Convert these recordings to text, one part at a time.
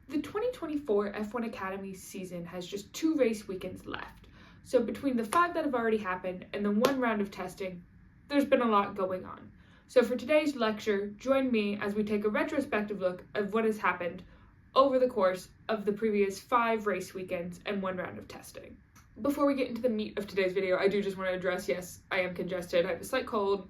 The 2024 F1 Academy season has just 2 race weekends left. So between the 5 that have already happened and the 1 round of testing, there's been a lot going on. So for today's lecture, join me as we take a retrospective look at what has happened over the course of the previous 5 race weekends and 1 round of testing. Before we get into the meat of today's video, I do just want to address, yes, I am congested, I have a slight cold.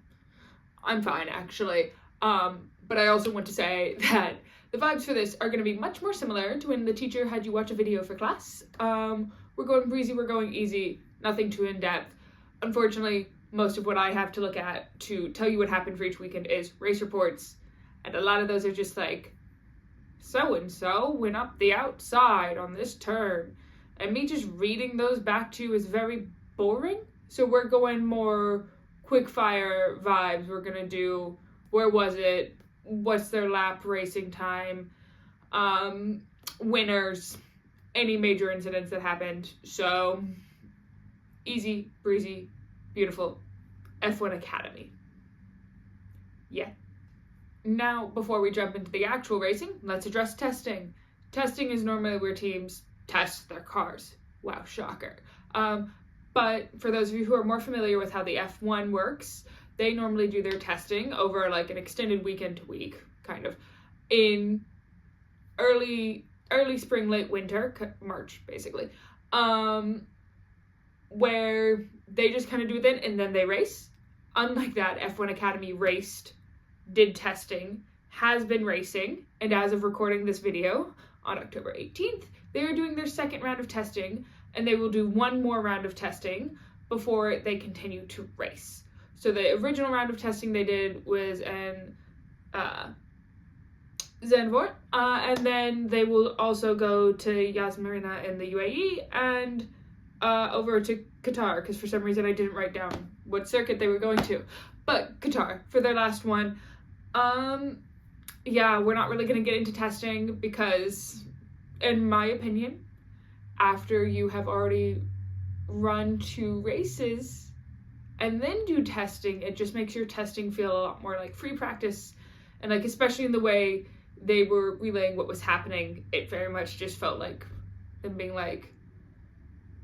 I'm fine, actually. But I also want to say that the vibes for this are going to be much more similar to when the teacher had you watch a video for class. We're going breezy, we're going easy, nothing too in-depth. Unfortunately, most of what I have to look at to tell you what happened for each weekend is race reports, and a lot of those are just like, so-and-so went up the outside on this turn, and me just reading those back to you is very boring. So we're going more quick-fire vibes. We're gonna do, where was it, what's their lap racing time, winners, any major incidents that happened. So easy, breezy, beautiful F1 Academy. Yeah. Now, before we jump into the actual racing, let's address testing. Testing is normally where teams test their cars. Wow, shocker. But for those of you who are more familiar with how the F1 works, they normally do their testing over like an extended weekend to week, kind of, in early spring, late winter, March, basically, where they just kind of do it and then they race. Unlike that, F1 Academy did testing, has been racing, and as of recording this video on October 18th, they are doing their 2nd round of testing, and they will do 1 more round of testing before they continue to race. So the original round of testing they did was in Zandvoort, and then they will also go to Yas Marina in the UAE and over to Qatar, because for some reason I didn't write down what circuit they were going to. But Qatar for their last one. Yeah, we're not really going to get into testing because, in my opinion, after you have already run 2 races and then do testing, it just makes your testing feel a lot more like free practice. And like, especially in the way they were relaying what was happening, it very much just felt like them being like,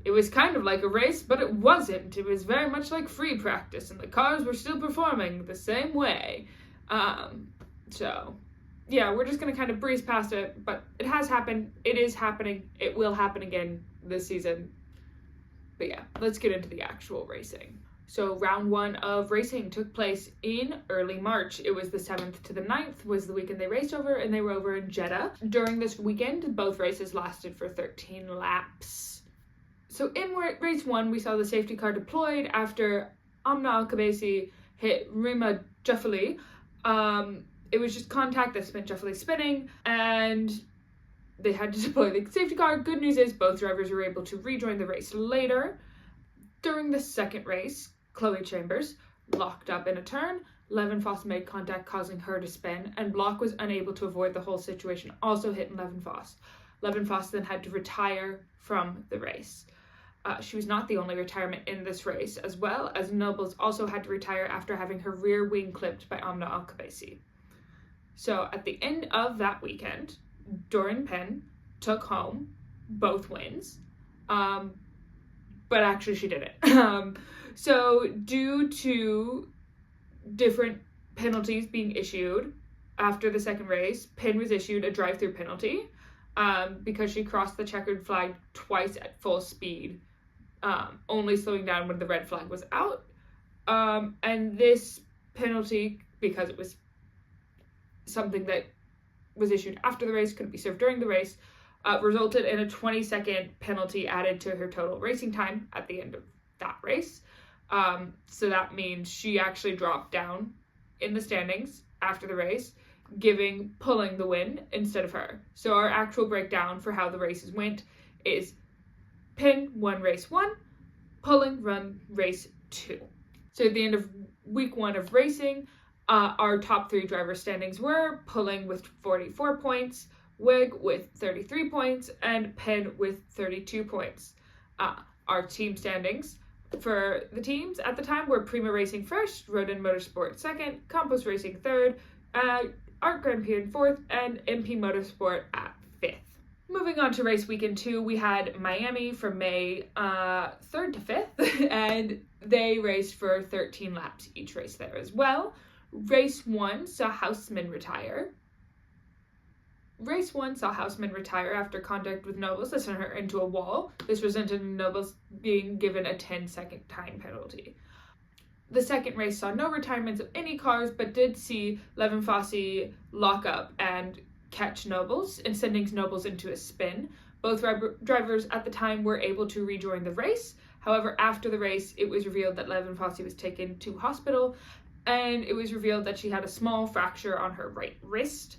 it was kind of like a race, but it wasn't. It was very much like free practice, and the cars were still performing the same way. So, yeah, we're just going to kind of breeze past it, but it has happened. It is happening. It will happen again this season. But yeah, let's get into the actual racing. So round 1 of racing took place in early March. It was the 7th to the 9th was the weekend they raced over, and they were over in Jeddah. During this weekend, both races lasted for 13 laps. So in race 1, we saw the safety car deployed after Amna Al-Khabaisi hit Rima Jaffali. It was just contact that sent Jaffali spinning, and they had to deploy the safety car. Good news is both drivers were able to rejoin the race later. During the 2nd race, Chloe Chambers locked up in a turn. Levin Foss made contact, causing her to spin, and Block was unable to avoid the whole situation, also hitting Levin Foss. Levin Foss then had to retire from the race. She was not the only retirement in this race, as well as Nobles also had to retire after having her rear wing clipped by Amna Al-Khabaisi. So at the end of that weekend, Doran Penn took home both wins, but actually she didn't. So due to different penalties being issued after the 2nd race, Penn was issued a drive-through penalty because she crossed the checkered flag twice at full speed, only slowing down when the red flag was out. And this penalty, because it was something that was issued after the race, couldn't be served during the race, resulted in a 20-second penalty added to her total racing time at the end of that race. So that means she actually dropped down in the standings after the race, pulling the win instead of her. So our actual breakdown for how the races went is Penn won race 1, Pulling run race 2. So at the end of week 1 of racing, our top 3 driver standings were Pulling with 44 points, Wig with 33 points, and Penn with 32 points. Our team standings for the teams at the time were Prima Racing 1st, Rodin Motorsport 2nd, Campos Racing 3rd, Art Grand Prix 4th, and MP Motorsport at 5th. Moving on to race weekend 2, we had Miami from May 3rd to 5th, and they raced for 13 laps each race there as well. Race 1 saw Houseman retire. Race 1 saw Houseman retire after contact with Nobles that sent her into a wall. This resulted in Nobles being given a 10-second time penalty. The second race saw no retirements of any cars, but did see Levin Fossey lock up and catch Nobles and sending Nobles into a spin. Both drivers at the time were able to rejoin the race. However, after the race, it was revealed that Levin Fossey was taken to hospital, and it was revealed that she had a small fracture on her right wrist.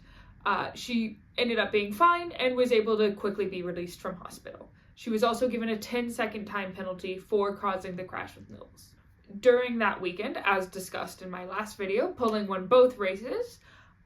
She ended up being fine and was able to quickly be released from hospital. She was also given a 10-second time penalty for causing the crash with Nobles. During that weekend, as discussed in my last video, Pulling won both races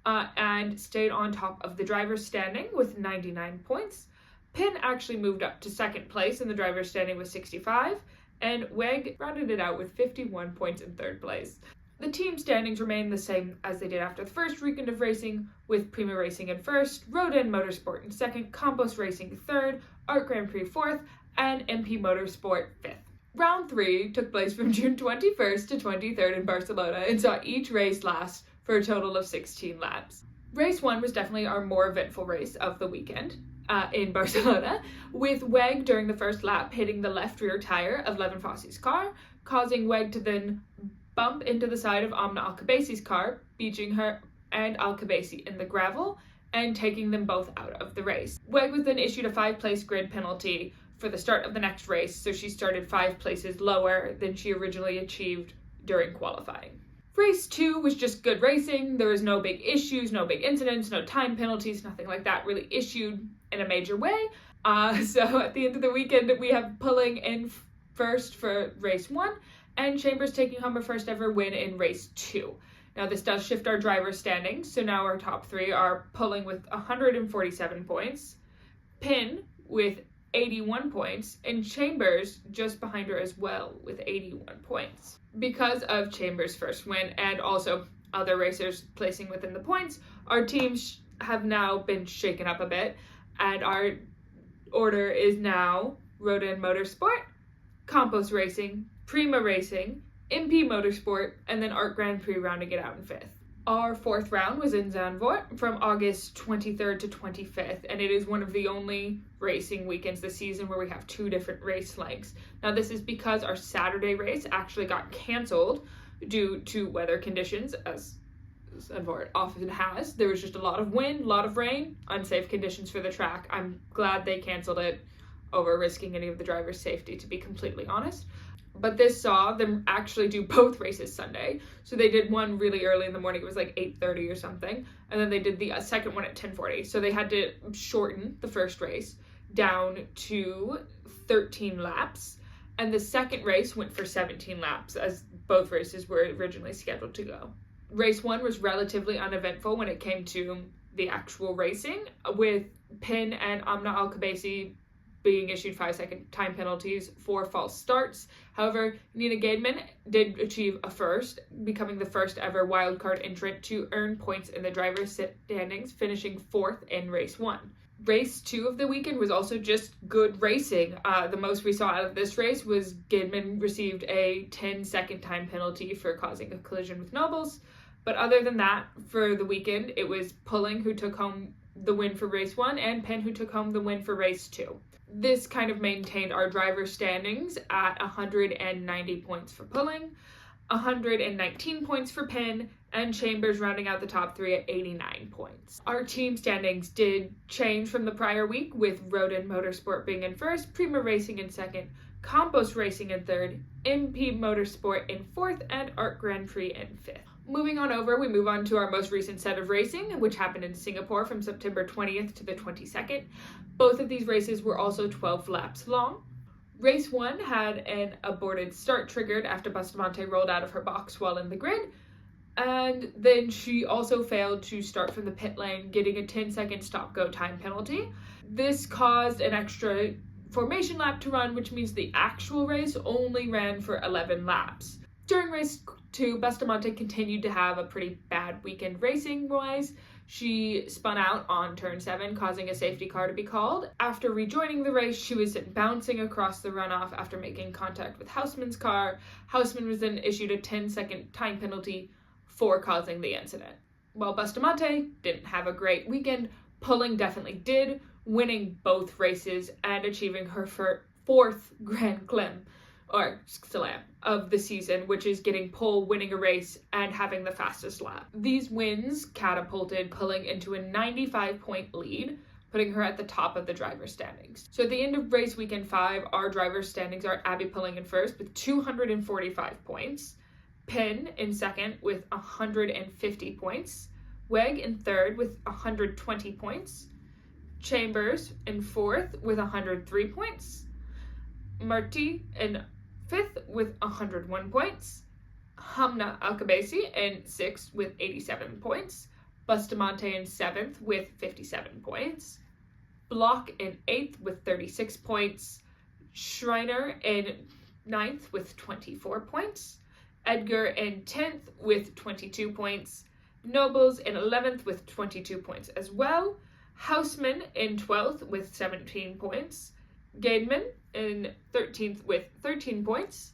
and stayed on top of the driver's standing with 99 points. Penn actually moved up to second place in the driver's standing with 65, and Weg rounded it out with 51 points in third place. The team standings remain the same as they did after the first weekend of racing, with Prima Racing in first, Rodin Motorsport in second, Campos Racing third, Art Grand Prix fourth, and MP Motorsport fifth. Round 3 took place from June 21st to 23rd in Barcelona and saw each race last for a total of 16 laps. Race 1 was definitely our more eventful race of the weekend in Barcelona, with Weg during the first lap hitting the left rear tire of Levin Fossey's car, causing Weg to then bump into the side of Amna Alcabasi's car, beaching her and Alcabasi in the gravel and taking them both out of the race. Weg was then issued a 5-place grid penalty for the start of the next race, so she started 5 places lower than she originally achieved during qualifying. Race 2 was just good racing. There was no big issues, no big incidents, no time penalties, nothing like that really issued in a major way. So at the end of the weekend, we have Pulling in first for race 1, and Chambers taking home her first ever win in race 2. Now this does shift our driver standings, so now our top 3 are Pulling with 147 points, Penn with 81 points, and Chambers just behind her as well with 81 points. Because of Chambers' first win and also other racers placing within the points, our teams have now been shaken up a bit, and our order is now Rodin Motorsport, Campos Racing, Prima Racing, MP Motorsport, and then Art Grand Prix rounding it out in 5th. Our 4th round was in Zandvoort from August 23rd to 25th, and it is one of the only racing weekends this season where we have 2 different race lengths. Now this is because our Saturday race actually got cancelled due to weather conditions, as Zandvoort often has. There was just a lot of wind, a lot of rain, unsafe conditions for the track. I'm glad they canceled it over risking any of the drivers' safety, to be completely honest. But this saw them actually do both races Sunday. So they did one really early in the morning. It was like 8:30 or something. And then they did the second one at 10:40. So they had to shorten the first race down to 13 laps. And the second race went for 17 laps, as both races were originally scheduled to go. Race 1 was relatively uneventful when it came to the actual racing, with Penn and Amna Alcabasi being issued 5-second time penalties for false starts. However, Nina Gaidman did achieve a first, becoming the first ever wildcard entrant to earn points in the driver's standings, finishing 4th in race 1. Race 2 of the weekend was also just good racing. The most we saw out of this race was Gaidman received a 10-second time penalty for causing a collision with Nobles. But other than that, for the weekend, it was Pulling who took home the win for race 1 and Penn who took home the win for race 2. This kind of maintained our driver standings at 190 points for Pulling, 119 points for Penn, and Chambers rounding out the top 3 at 89 points. Our team standings did change from the prior week, with Rodin Motorsport being in first, Prima Racing in second, Campos Racing in third, MP Motorsport in 4th, and Art Grand Prix in 5th. Moving on over, we move on to our most recent set of racing, which happened in Singapore from September 20th to the 22nd. Both of these races were also 12 laps long. Race 1 had an aborted start triggered after Bustamante rolled out of her box while in the grid, and then she also failed to start from the pit lane, getting a 10-second stop-go time penalty. This caused an extra formation lap to run, which means the actual race only ran for 11 laps. During race 2, Bustamante continued to have a pretty bad weekend racing-wise. She spun out on turn 7, causing a safety car to be called. After rejoining the race, she was bouncing across the runoff after making contact with Houseman's car. Houseman was then issued a 10-second time penalty for causing the incident. While Bustamante didn't have a great weekend, Pulling definitely did, winning both races and achieving her fourth Grand Slam of the season, which is getting pole, winning a race, and having the fastest lap. These wins catapulted Pulling into a 95-point lead, putting her at the top of the driver's standings. So at the end of race weekend 5, our driver's standings are Abby Pulling in first with 245 points, Penn in second with 150 points, Weg in third with 120 points, Chambers in fourth with 103 points, Marti in fifth with 101 points, Hamna Alkabasi in sixth with 87 points, Bustamante in seventh with 57 points, Block in eighth with 36 points, Schreiner in ninth with 24 points, Edgar in 10th with 22 points, Nobles in 11th with 22 points as well, Houseman in 12th with 17 points, Gaidman in 13th with 13 points,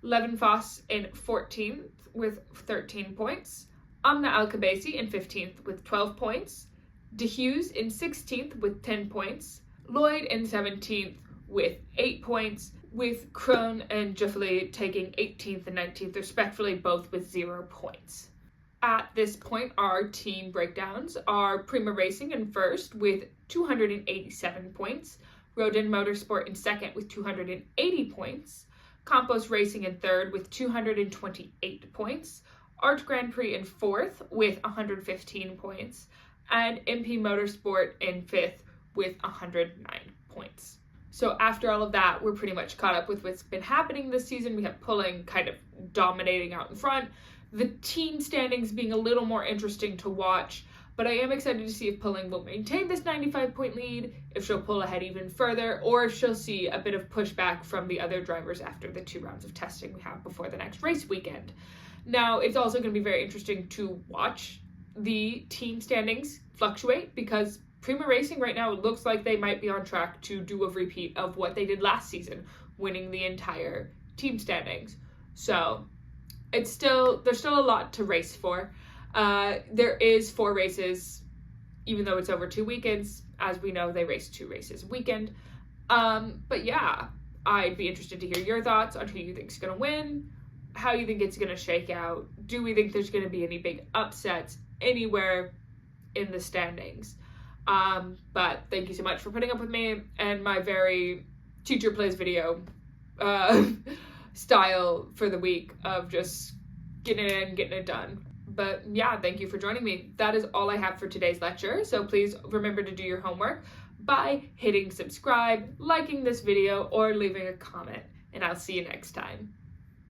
Levenfoss in 14th with 13 points, Amna Alkabasi in 15th with 12 points, DeHughes in 16th with 10 points, Lloyd in 17th with 8 points, with Krohn and Juffali taking 18th and 19th respectively, both with 0 points. At this point, our team breakdowns are Prima Racing in first with 287 points, Rodin Motorsport in second with 280 points, Campos Racing in third with 228 points, Arch Grand Prix in fourth with 115 points, and MP Motorsport in fifth with 109 points. So after all of that, we're pretty much caught up with what's been happening this season. We have Pulling kind of dominating out in front, the team standings being a little more interesting to watch, but I am excited to see if Pulling will maintain this 95-point lead, if she'll pull ahead even further, or if she'll see a bit of pushback from the other drivers after the 2 rounds of testing we have before the next race weekend. Now, it's also going to be very interesting to watch the team standings fluctuate, because Prima Racing right now, it looks like they might be on track to do a repeat of what they did last season, winning the entire team standings. So there's still a lot to race for. There is 4 races, even though it's over 2 weekends. As we know, they race 2 races a weekend. But yeah, I'd be interested to hear your thoughts on who you think is going to win, how you think it's going to shake out. Do we think there's going to be any big upsets anywhere in the standings? But thank you so much for putting up with me and my very teacher plays video style for the week of just getting it in, getting it done. But yeah, thank you for joining me. That is all I have for today's lecture. So please remember to do your homework by hitting subscribe, liking this video, or leaving a comment. And I'll see you next time.